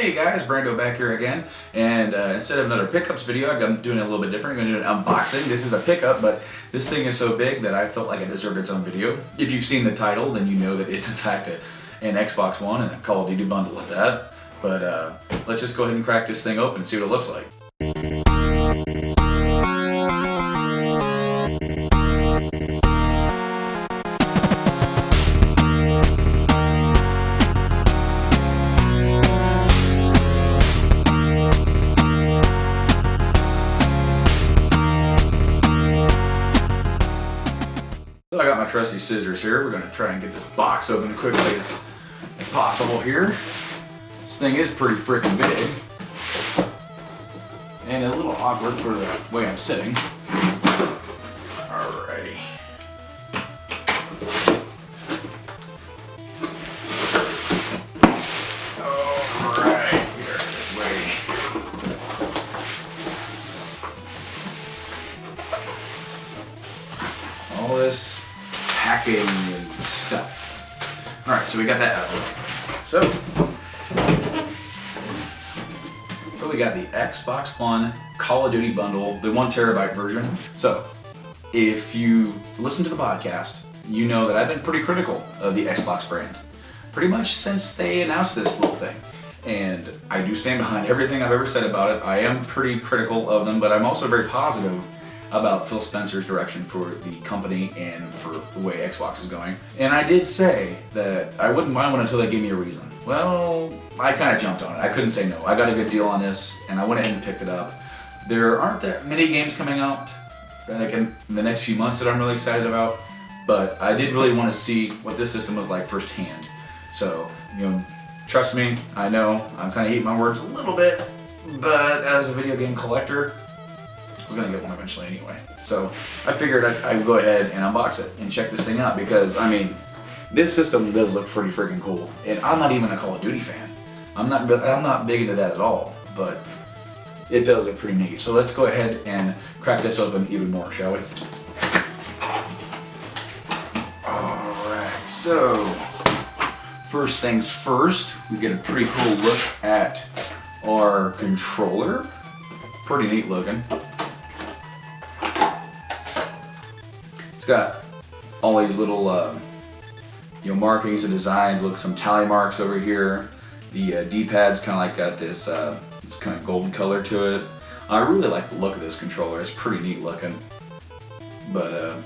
Hey guys, Brando back here again, and instead of another pickups video, I'm doing it a little bit different. I'm going to do an unboxing. This is a pickup, but this thing is so big that I felt like it deserved its own video. If you've seen the title, then you know that it's in fact an Xbox One and a Call of Duty bundle with that. But let's just go ahead and crack this thing open and see what it looks like. So I got my trusty scissors here. We're going to try and get this box open as quickly as possible here. This thing is pretty freaking big. And a little awkward for the way I'm sitting. Alrighty. Alright, here this way. All this packing and stuff. Alright, so we got that out of the way. So we got the Xbox One Call of Duty bundle, the 1 terabyte version. So if you listen to the podcast, you know that I've been pretty critical of the Xbox brand. Pretty much since they announced this little thing. And I do stand behind everything I've ever said about it. I am pretty critical of them, but I'm also very positive about Phil Spencer's direction for the company and for the way Xbox is going. And I did say that I wouldn't buy one until they gave me a reason. Well, I kind of jumped on it. I couldn't say no. I got a good deal on this, and I went ahead and picked it up. There aren't that many games coming out like in the next few months that I'm really excited about, but I did really want to see what this system was like firsthand. So, trust me, I know I'm kind of eating my words a little bit, but as a video game collector, I was going to get one eventually anyway. So I figured I'd go ahead and unbox it and check this thing out because, this system does look pretty freaking cool. And I'm not even a Call of Duty fan. I'm not big into that at all, but it does look pretty neat. So let's go ahead and crack this open even more, shall we? Alright, so first things first, we get a pretty cool look at our controller. Pretty neat looking. It's got all these little markings and designs. Look, some tally marks over here. The D-pad's kind of like got this it's kind of golden color to it. I really like the look of this controller. It's pretty neat looking. But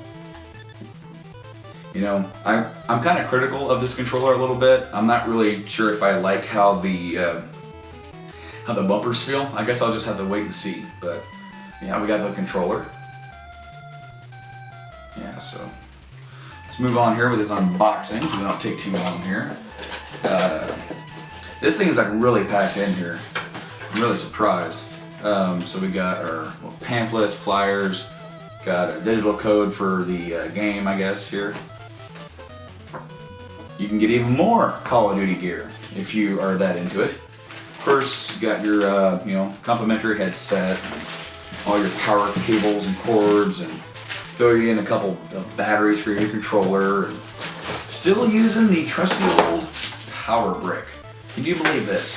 I'm kind of critical of this controller a little bit. I'm not really sure if I like how the bumpers feel. I guess I'll just have to wait and see. But yeah, we got the controller. Yeah, so let's move on here with this unboxing so we don't take too long here. This thing is like really packed in here. I'm really surprised. So we got our pamphlets, flyers, got a digital code for the game, I guess, here. You can get even more Call of Duty gear if you are that into it. Of course, you got your complimentary headset, all your power cables and cords, and throw you in a couple of batteries for your controller. Still using the trusty old power brick. Can you believe this?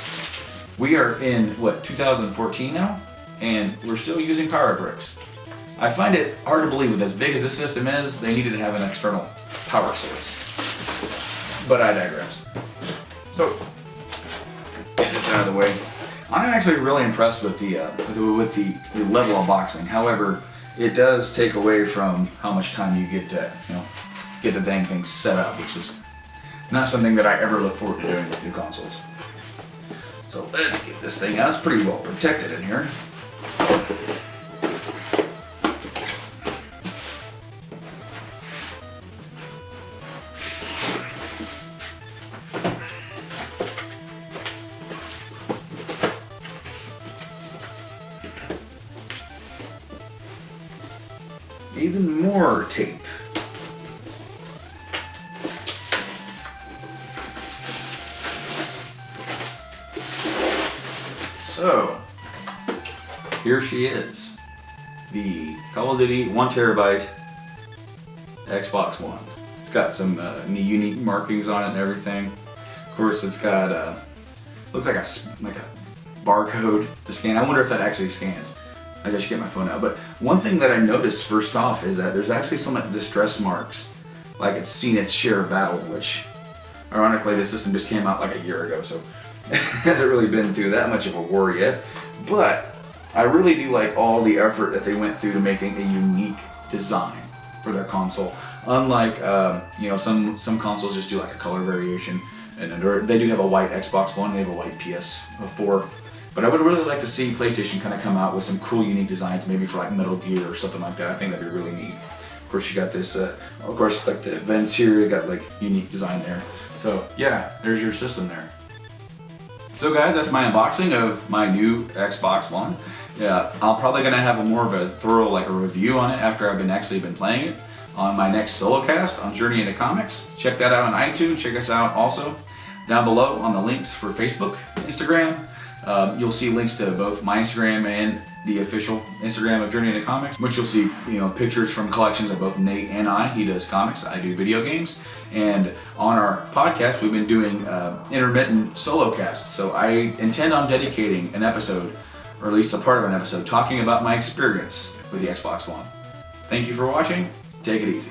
We are in, 2014 now? And we're still using power bricks. I find it hard to believe that as big as this system is, they needed to have an external power source. But I digress. So, get this out of the way. I'm actually really impressed with the level of boxing. However, it does take away from how much time you get to, get the dang thing set up, which is not something that I ever look forward to doing with new consoles. So let's get this thing out. It's pretty well protected in here. Even more tape. So, here she is. The Call of Duty 1 terabyte Xbox One. It's got some unique markings on it and everything. Of course, it's got Looks like a barcode to scan. I wonder if that actually scans. I just get my phone out. But one thing that I noticed first off is that there's actually some distress marks, like it's seen its share of battle, which ironically the system just came out like a year ago, so hasn't really been through that much of a war yet. But I really do like all the effort that they went through to making a unique design for their console. Unlike some consoles just do like a color variation, and they do have a white Xbox One, they have a white PS4. But I would really like to see PlayStation kind of come out with some cool, unique designs, maybe for like Metal Gear or something like that. I think that'd be really neat. Of course, you got this, of course, like the vents here, you got like unique design there. So yeah, there's your system there. So guys, that's my unboxing of my new Xbox One. Yeah, I'm probably gonna have more of a thorough like a review on it after I've actually been playing it on my next solo cast on Journey into Comics. Check that out on iTunes. Check us out also down below on the links for Facebook, Instagram. You'll see links to both my Instagram and the official Instagram of Journey into Comics, which you'll see, pictures from collections of both Nate and I. He does comics, I do video games. And on our podcast, we've been doing intermittent solo casts. So I intend on dedicating an episode, or at least a part of an episode, talking about my experience with the Xbox One. Thank you for watching. Take it easy.